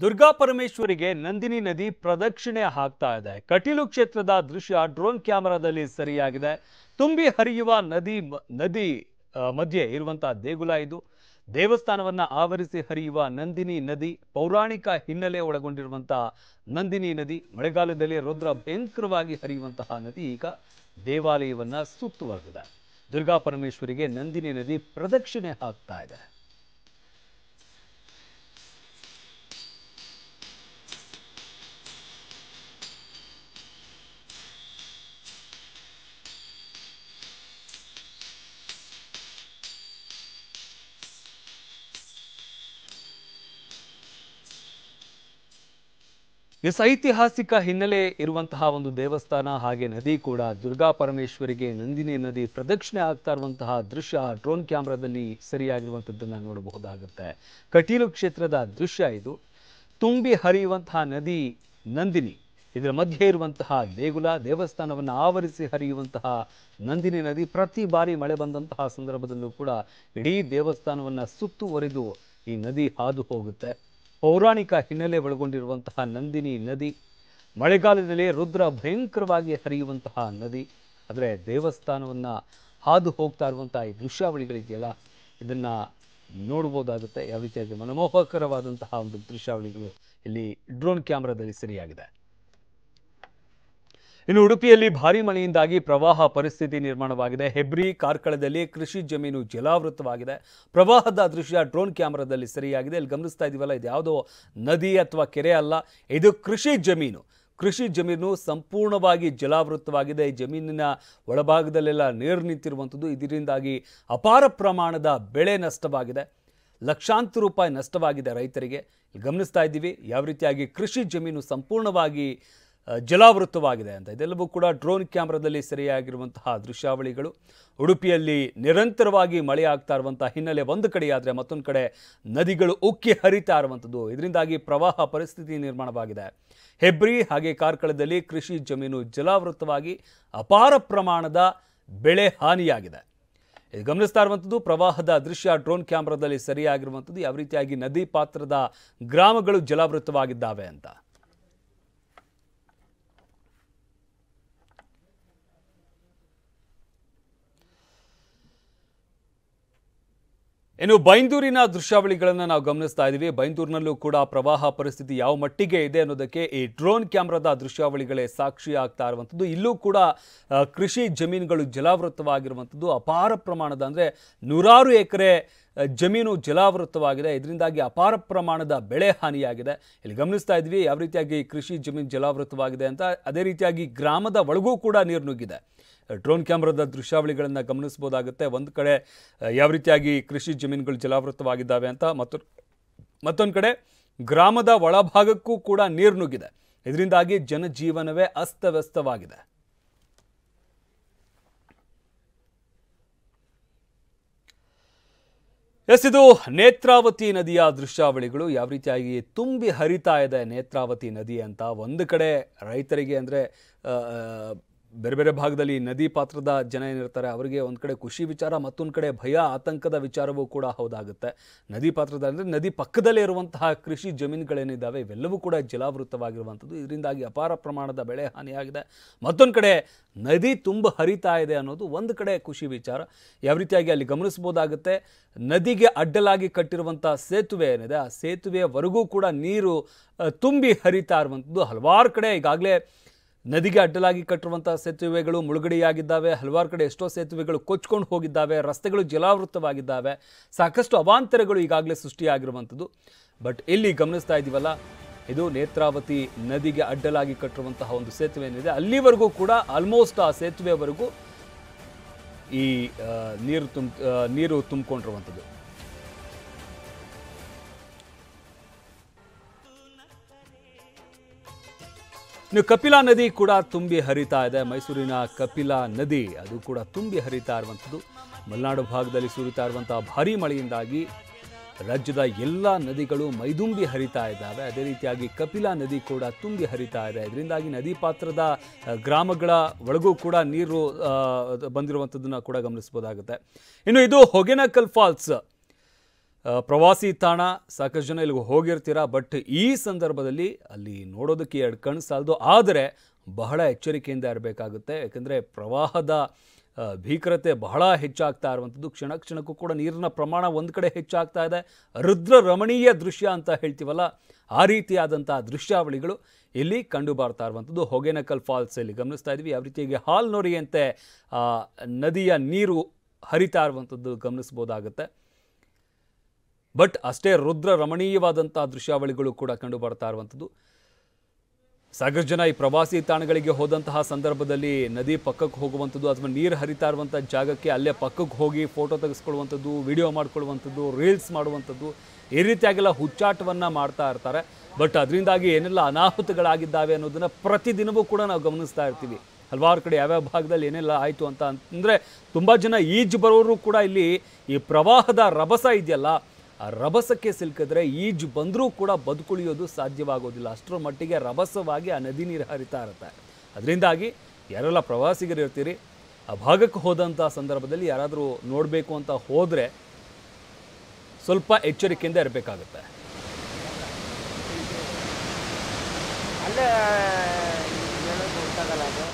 ದುರ್ಗಾ ಪರಮೇಶ್ವರಿಗೆ ನಂದಿನಿ ನದಿ ಪ್ರದಕ್ಷಿಣೆ ಹಾಕ್ತಾ ಇದೆ. ಕಟೀಲು ಕ್ಷೇತ್ರದ ದೃಶ್ಯ ಡ್ರೋನ್ ಕ್ಯಾಮೆರಾದಲ್ಲಿ ಸರಿಯಾಗಿದೆ. ತುಂಬಿ ಹರಿಯುವ ನದಿ ಮಧ್ಯೆ ಇರುವಂತಹ ದೇಗುಲ ಇದು. ದೇವಸ್ಥಾನವನ್ನ ಆವರಿಸಿ ಹರಿಯುವ ನಂದಿನಿ ನದಿ, ಪೌರಾಣಿಕ ಹಿನ್ನೆಲೆ ಒಳಗೊಂಡಿರುವಂತಹ ನಂದಿನಿ ನದಿ, ಮಳೆಗಾಲದಲ್ಲಿ ರುದ್ರ ಭಯಂಕರವಾಗಿ ಹರಿಯುವಂತಹ ನದಿ ಈಗ ದೇವಾಲಯವನ್ನ ಸುತ್ತುವರೆದಿದೆ. ದುರ್ಗಾ ಪರಮೇಶ್ವರಿಗೆ ನಂದಿನಿ ನದಿ ಪ್ರದಕ್ಷಿಣೆ ಹಾಕ್ತಾ ಇದೆ. ಐತಿಹಾಸಿಕ ಹಿನ್ನೆಲೆ ಇರುವಂತಹ ಒಂದು ದೇವಸ್ಥಾನ, ಹಾಗೆ ನದಿ ಕೂಡ. ದುರ್ಗಾ ಪರಮೇಶ್ವರಿಗೆ ನಂದಿನಿ ನದಿ ಪ್ರದಕ್ಷಿಣೆ ಆಗ್ತಾ ಇರುವಂತಹ ದೃಶ್ಯ ಡ್ರೋನ್ ಕ್ಯಾಮ್ರಾದಲ್ಲಿ ಸರಿಯಾಗಿರುವಂಥದ್ದನ್ನು ನೋಡಬಹುದಾಗುತ್ತೆ. ಕಟೀಲು ಕ್ಷೇತ್ರದ ದೃಶ್ಯ ಇದು. ತುಂಬಿ ಹರಿಯುವಂತಹ ನದಿ ನಂದಿನಿ, ಇದರ ಮಧ್ಯೆ ಇರುವಂತಹ ದೇವಸ್ಥಾನವನ್ನು ಆವರಿಸಿ ಹರಿಯುವಂತಹ ನಂದಿನಿ ನದಿ ಪ್ರತಿ ಬಾರಿ ಮಳೆ ಬಂದಂತಹ ಸಂದರ್ಭದಲ್ಲೂ ಕೂಡ ಇಡೀ ದೇವಸ್ಥಾನವನ್ನು ಸುತ್ತುವರಿದು ಈ ನದಿ ಹಾದು ಹೋಗುತ್ತೆ. ಪೌರಾಣಿಕ ಹಿನ್ನೆಲೆ ಒಳಗೊಂಡಿರುವಂತಹ ನಂದಿನಿ ನದಿ, ಮಳೆಗಾಲದಲ್ಲಿ ರುದ್ರ ಭಯಂಕರವಾಗಿ ಹರಿಯುವಂತಹ ನದಿ. ಆದರೆ ದೇವಸ್ಥಾನವನ್ನು ಹಾದು ಹೋಗ್ತಾ ಇರುವಂತಹ ಈ ದೃಶ್ಯಾವಳಿಗಳಿದೆಯಲ್ಲ, ಇದನ್ನು ನೋಡ್ಬೋದಾಗುತ್ತೆ. ಯಾವ ರೀತಿಯಾಗಿ ಮನಮೋಹಕರವಾದಂತಹ ಒಂದು ದೃಶ್ಯಾವಳಿಗಳು ಇಲ್ಲಿ ಡ್ರೋನ್ ಕ್ಯಾಮ್ರಾದಲ್ಲಿ ಸರಿಯಾಗಿದೆ. ಇನ್ನು ಉಡುಪಿಯಲ್ಲಿ ಭಾರೀ ಮಳೆಯಿಂದಾಗಿ ಪ್ರವಾಹ ಪರಿಸ್ಥಿತಿ ನಿರ್ಮಾಣವಾಗಿದೆ. ಹೆಬ್ರಿ ಕಾರ್ಕಳದಲ್ಲಿ ಕೃಷಿ ಜಮೀನು ಜಲಾವೃತವಾಗಿದೆ. ಪ್ರವಾಹದ ದೃಶ್ಯ ಡ್ರೋನ್ ಕ್ಯಾಮ್ರಾದಲ್ಲಿ ಸರಿಯಾಗಿದೆ. ಇಲ್ಲಿ ಗಮನಿಸ್ತಾ ಇದೀವಲ್ಲ, ಇದು ಯಾವುದೋ ನದಿ ಅಥವಾ ಕೆರೆ ಅಲ್ಲ, ಇದು ಕೃಷಿ ಜಮೀನು. ಕೃಷಿ ಜಮೀನು ಸಂಪೂರ್ಣವಾಗಿ ಜಲಾವೃತವಾಗಿದೆ. ಈ ಜಮೀನಿನ ಒಳಭಾಗದಲ್ಲೆಲ್ಲ ನೀರು ನಿಂತಿರುವಂಥದ್ದು. ಇದರಿಂದಾಗಿ ಅಪಾರ ಪ್ರಮಾಣದ ಬೆಳೆ ನಷ್ಟವಾಗಿದೆ. ಲಕ್ಷಾಂತರ ರೂಪಾಯಿ ನಷ್ಟವಾಗಿದೆ ರೈತರಿಗೆ. ಇಲ್ಲಿ ಗಮನಿಸ್ತಾ ಇದ್ದೀವಿ ಯಾವ ರೀತಿಯಾಗಿ ಕೃಷಿ ಜಮೀನು ಸಂಪೂರ್ಣವಾಗಿ ಜಲಾವೃತವಾಗಿದೆ ಅಂತ. ಇದೆಲ್ಲವೂ ಕೂಡ ಡ್ರೋನ್ ಕ್ಯಾಮ್ರಾದಲ್ಲಿ ಸರಿಯಾಗಿರುವಂತಹ ದೃಶ್ಯಾವಳಿಗಳು. ಉಡುಪಿಯಲ್ಲಿ ನಿರಂತರವಾಗಿ ಮಳೆ ಆಗ್ತಾ ಇರುವಂತಹ ಹಿನ್ನೆಲೆ ಒಂದು ಕಡೆಯಾದರೆ ಮತ್ತೊಂದು ಕಡೆ ನದಿಗಳು ಉಕ್ಕಿ ಹರಿತಾ ಇರುವಂಥದ್ದು. ಇದರಿಂದಾಗಿ ಪ್ರವಾಹ ಪರಿಸ್ಥಿತಿ ನಿರ್ಮಾಣವಾಗಿದೆ. ಹೆಬ್ರಿ ಹಾಗೆ ಕಾರ್ಕಳದಲ್ಲಿ ಕೃಷಿ ಜಮೀನು ಜಲಾವೃತವಾಗಿ ಅಪಾರ ಪ್ರಮಾಣದ ಬೆಳೆ ಹಾನಿಯಾಗಿದೆ. ಇದು ಗಮನಿಸ್ತಾ ಇರುವಂಥದ್ದು ಪ್ರವಾಹದ ದೃಶ್ಯ ಡ್ರೋನ್ ಕ್ಯಾಮ್ರಾದಲ್ಲಿ ಸರಿಯಾಗಿರುವಂಥದ್ದು. ಯಾವ ರೀತಿಯಾಗಿ ನದಿ ಪಾತ್ರದ ಗ್ರಾಮಗಳು ಜಲಾವೃತವಾಗಿದ್ದಾವೆ ಅಂತ. ಇನ್ನು ಬೈಂದೂರಿನ ದೃಶ್ಯಾವಳಿಗಳನ್ನು ನಾವು ಗಮನಿಸ್ತಾ ಇದ್ದೀವಿ. ಬೈಂದೂರಿನಲ್ಲೂ ಕೂಡ ಪ್ರವಾಹ ಪರಿಸ್ಥಿತಿ ಯಾವ ಮಟ್ಟಿಗೆ ಇದೆ ಅನ್ನೋದಕ್ಕೆ ಈ ಡ್ರೋನ್ ಕ್ಯಾಮ್ರಾದ ದೃಶ್ಯಾವಳಿಗಳೇ ಸಾಕ್ಷಿ ಆಗ್ತಾ ಇರುವಂಥದ್ದು. ಇಲ್ಲೂ ಕೂಡ ಕೃಷಿ ಜಮೀನುಗಳು ಜಲಾವೃತವಾಗಿರುವಂಥದ್ದು. ಅಪಾರ ಪ್ರಮಾಣದ ಅಂದರೆ ನೂರಾರು ಎಕರೆ ಜಮೀನು ಜಲಾವೃತವಾಗಿದೆ. ಇದರಿಂದಾಗಿ ಅಪಾರ ಪ್ರಮಾಣದ ಬೆಳೆ ಹಾನಿಯಾಗಿದೆ. ಇಲ್ಲಿ ಗಮನಿಸ್ತಾ ಇದ್ವಿ ಯಾವ ರೀತಿಯಾಗಿ ಕೃಷಿ ಜಮೀನು ಜಲಾವೃತವಾಗಿದೆ ಅಂತ. ಅದೇ ರೀತಿಯಾಗಿ ಗ್ರಾಮದ ಒಳಗೂ ಕೂಡ ನೀರು ನುಗ್ಗಿದೆ. ಡ್ರೋನ್ ಕ್ಯಾಮ್ರಾದ ದೃಶ್ಯಾವಳಿಗಳನ್ನು ಗಮನಿಸಬಹುದಾಗುತ್ತೆ. ಒಂದು ಕಡೆ ಯಾವ ರೀತಿಯಾಗಿ ಕೃಷಿ ಜಮೀನುಗಳು ಜಲಾವೃತವಾಗಿದ್ದಾವೆ ಅಂತ, ಮತ್ತೊಂದು ಕಡೆ ಗ್ರಾಮದ ಒಳಭಾಗಕ್ಕೂ ಕೂಡ ನೀರು ನುಗ್ಗಿದೆ. ಇದರಿಂದಾಗಿ ಜನಜೀವನವೇ ಅಸ್ತವ್ಯಸ್ತವಾಗಿದೆ. ಇದು ನೇತ್ರಾವತಿ ನದಿಯ ದೃಶ್ಯಾವಳಿಗಳು. ಯಾವ ರೀತಿಯಾಗಿ ತುಂಬಿ ಹರಿತಾ ಇದೆ ನೇತ್ರಾವತಿ ನದಿ ಅಂತ. ಒಂದು ಕಡೆ ರೈತರಿಗೆ ಅಂದರೆ ಬೇರೆ ಬೇರೆ ಭಾಗದಲ್ಲಿ ನದಿ ಪಾತ್ರದ ಜನ ಏನಿರ್ತಾರೆ ಅವರಿಗೆ ಒಂದು ಕಡೆ ಖುಷಿ ವಿಚಾರ, ಮತ್ತೊಂದು ಕಡೆ ಭಯ ಆತಂಕದ ವಿಚಾರವೂ ಕೂಡ ಹೌದಾಗುತ್ತೆ. ನದಿ ಪಾತ್ರದ ಅಂದರೆ ನದಿ ಪಕ್ಕದಲ್ಲೇ ಇರುವಂತಹ ಕೃಷಿ ಜಮೀನುಗಳೇನಿದ್ದಾವೆ ಇವೆಲ್ಲವೂ ಕೂಡ ಜಲಾವೃತವಾಗಿರುವಂಥದ್ದು. ಇದರಿಂದಾಗಿ ಅಪಾರ ಪ್ರಮಾಣದ ಬೆಳೆ ಹಾನಿಯಾಗಿದೆ. ಮತ್ತೊಂದು ಕಡೆ ನದಿ ತುಂಬ ಹರಿತಾ ಇದೆ ಅನ್ನೋದು ಒಂದು ಕಡೆ ಖುಷಿ ವಿಚಾರ. ಯಾವ ರೀತಿಯಾಗಿ ಅಲ್ಲಿ ಗಮನಿಸ್ಬೋದಾಗುತ್ತೆ, ನದಿಗೆ ಅಡ್ಡಲಾಗಿ ಕಟ್ಟಿರುವಂಥ ಸೇತುವೆ ಏನಿದೆ ಆ ಸೇತುವೆಯವರೆಗೂ ಕೂಡ ನೀರು ತುಂಬಿ ಹರಿತಾ ಇರುವಂಥದ್ದು. ಹಲವಾರು ಕಡೆ ಈಗಾಗಲೇ ನದಿಗೆ ಅಡ್ಡಲಾಗಿ ಕಟ್ಟಿರುವಂಥ ಸೇತುವೆಗಳು ಮುಳುಗಡೆಯಾಗಿದ್ದಾವೆ. ಹಲವಾರು ಕಡೆ ಎಷ್ಟೋ ಸೇತುವೆಗಳು ಕೊಚ್ಕೊಂಡು ಹೋಗಿದ್ದಾವೆ. ರಸ್ತೆಗಳು ಜಲಾವೃತವಾಗಿದ್ದಾವೆ. ಸಾಕಷ್ಟು ಅವಾಂತರಗಳು ಈಗಾಗಲೇ ಸೃಷ್ಟಿಯಾಗಿರುವಂಥದ್ದು. ಬಟ್ ಇಲ್ಲಿ ಗಮನಿಸ್ತಾ ಇದ್ದೀವಲ್ಲ, ಇದು ನೇತ್ರಾವತಿ ನದಿಗೆ ಅಡ್ಡಲಾಗಿ ಕಟ್ಟಿರುವಂತಹ ಒಂದು ಸೇತುವೆ ಏನಿದೆ ಅಲ್ಲಿವರೆಗೂ ಕೂಡ ಆಲ್ಮೋಸ್ಟ್ ಆ ಸೇತುವೆವರೆಗೂ ಈ ನೀರು ತುಂಬಿಕೊಂಡಿರುವಂಥದ್ದು. ಇನ್ನು ಕಪಿಲಾ ನದಿ ಕೂಡ ತುಂಬಿ ಹರಿತಾ ಇದೆ. ಮೈಸೂರಿನ ಕಪಿಲಾ ನದಿ ಅದು ಕೂಡ ತುಂಬಿ ಹರಿತಾ ಇರುವಂಥದ್ದು. ಮಲೆನಾಡು ಭಾಗದಲ್ಲಿ ಸುರಿತಾ ಇರುವಂತಹ ಭಾರೀ ಮಳೆಯಿಂದಾಗಿ ರಾಜ್ಯದ ಎಲ್ಲ ನದಿಗಳು ಮೈದುಂಬಿ ಹರಿತಾ ಇದ್ದಾವೆ. ಅದೇ ರೀತಿಯಾಗಿ ಕಪಿಲಾ ನದಿ ಕೂಡ ತುಂಬಿ ಹರಿತಾ ಇದೆ. ಇದರಿಂದಾಗಿ ನದಿ ಪಾತ್ರದ ಗ್ರಾಮಗಳ ಒಳಗೂ ಕೂಡ ನೀರು ಬಂದಿರುವಂಥದ್ದನ್ನು ಕೂಡ ಗಮನಿಸಬಹುದಾಗುತ್ತೆ. ಇನ್ನು ಇದು ಹೊಗೆನಕಲ್ ಫಾಲ್ಸ್. ಪ್ರವಾಸಿ ತಾಣ ಸಾಕಷ್ಟು ಜನ ಇಲ್ಲಿಗೆ ಹೋಗಿರ್ತೀರಾ. ಬಟ್ ಈ ಸಂದರ್ಭದಲ್ಲಿ ಅಲ್ಲಿ ನೋಡೋದಕ್ಕೆ ಎರಡು ಕಣ್ಣು ಸಾಲದು, ಆದರೆ ಬಹಳ ಎಚ್ಚರಿಕೆಯಿಂದ ಇರಬೇಕಾಗುತ್ತೆ. ಯಾಕಂದರೆ ಪ್ರವಾಹದ ಭೀಕರತೆ ಬಹಳ ಹೆಚ್ಚಾಗ್ತಾ ಇರುವಂಥದ್ದು. ಕ್ಷಣ ಕ್ಷಣಕ್ಕೂ ಕೂಡ ನೀರಿನ ಪ್ರಮಾಣ ಒಂದು ಕಡೆ ಹೆಚ್ಚಾಗ್ತಾ ಇದೆ. ರುದ್ರ ರಮಣೀಯ ದೃಶ್ಯ ಅಂತ ಹೇಳ್ತೀವಲ್ಲ, ಆ ರೀತಿಯಾದಂಥ ದೃಶ್ಯಾವಳಿಗಳು ಇಲ್ಲಿ ಕಂಡು ಬರ್ತಾ ಇರುವಂಥದ್ದು. ಹೊಗೇನಕಲ್ ಫಾಲ್ಸ್ ಇಲ್ಲಿ ಗಮನಿಸ್ತಾ ಇದ್ವಿ. ಯಾವ ರೀತಿಯಾಗಿ ಹಾಲ್ನೊರೆಯಂತೆ ನದಿಯ ನೀರು ಹರಿತಾ ಇರುವಂಥದ್ದು ಗಮನಿಸ್ಬೋದಾಗುತ್ತೆ. ಬಟ್ ಅಷ್ಟೇ ರುದ್ರ ರಮಣೀಯವಾದಂಥ ದೃಶ್ಯಾವಳಿಗಳು ಕೂಡ ಕಂಡು ಬರ್ತಾ ಇರುವಂಥದ್ದು. ಸಾಕಷ್ಟು ಜನ ಈ ಪ್ರವಾಸಿ ತಾಣಗಳಿಗೆ ಹೋದಂತಹ ಸಂದರ್ಭದಲ್ಲಿ ನದಿ ಪಕ್ಕಕ್ಕೆ ಹೋಗುವಂಥದ್ದು ಅಥವಾ ನೀರು ಹರಿತಾ ಇರುವಂಥ ಜಾಗಕ್ಕೆ ಅಲ್ಲೇ ಪಕ್ಕಕ್ಕೆ ಹೋಗಿ ಫೋಟೋ ತೆಗೆಸ್ಕೊಳ್ಳುವಂಥದ್ದು, ವಿಡಿಯೋ ಮಾಡ್ಕೊಳ್ಳುವಂಥದ್ದು, ರೀಲ್ಸ್ ಮಾಡುವಂಥದ್ದು, ಈ ರೀತಿಯಾಗೆಲ್ಲ ಹುಚ್ಚಾಟವನ್ನು ಮಾಡ್ತಾ ಇರ್ತಾರೆ. ಬಟ್ ಅದರಿಂದಾಗಿ ಏನೆಲ್ಲ ಅನಾಹುತಗಳಾಗಿದ್ದಾವೆ ಅನ್ನೋದನ್ನು ಪ್ರತಿದಿನವೂ ಕೂಡ ನಾವು ಗಮನಿಸ್ತಾ ಇರ್ತೀವಿ. ಹಲವಾರು ಕಡೆ ಯಾವ್ಯಾವ ಭಾಗದಲ್ಲಿ ಏನೆಲ್ಲ ಆಯಿತು ಅಂತ ಅಂದರೆ ತುಂಬ ಜನ ಈಜು ಬರೋರು ಕೂಡ ಇಲ್ಲಿ ಈ ಪ್ರವಾಹದ ರಭಸ ಇದೆಯಲ್ಲ, ಆ ರಭಸಕ್ಕೆ ಸಿಲುಕಿದ್ರೆ ಈಜು ಬಂದರೂ ಕೂಡ ಬದುಕುಳಿಯೋದು ಸಾಧ್ಯವಾಗೋದಿಲ್ಲ. ಅಷ್ಟರ ಮಟ್ಟಿಗೆ ರಭಸವಾಗಿ ಆ ನದಿ ನೀರು ಹರಿತಾ ಇರುತ್ತೆ. ಅದರಿಂದಾಗಿ ಯಾರೆಲ್ಲ ಪ್ರವಾಸಿಗರು ಇರ್ತೀರಿ, ಆ ಭಾಗಕ್ಕೆ ಹೋದಂಥ ಸಂದರ್ಭದಲ್ಲಿ ಯಾರಾದರೂ ನೋಡಬೇಕು ಅಂತ ಹೋದರೆ ಸ್ವಲ್ಪ ಎಚ್ಚರಿಕೆಯಿಂದ ಇರಬೇಕಾಗುತ್ತೆ. ಅಲ್ಲೇ ಗೊತ್ತಾಗಲ್ಲ ಅದು.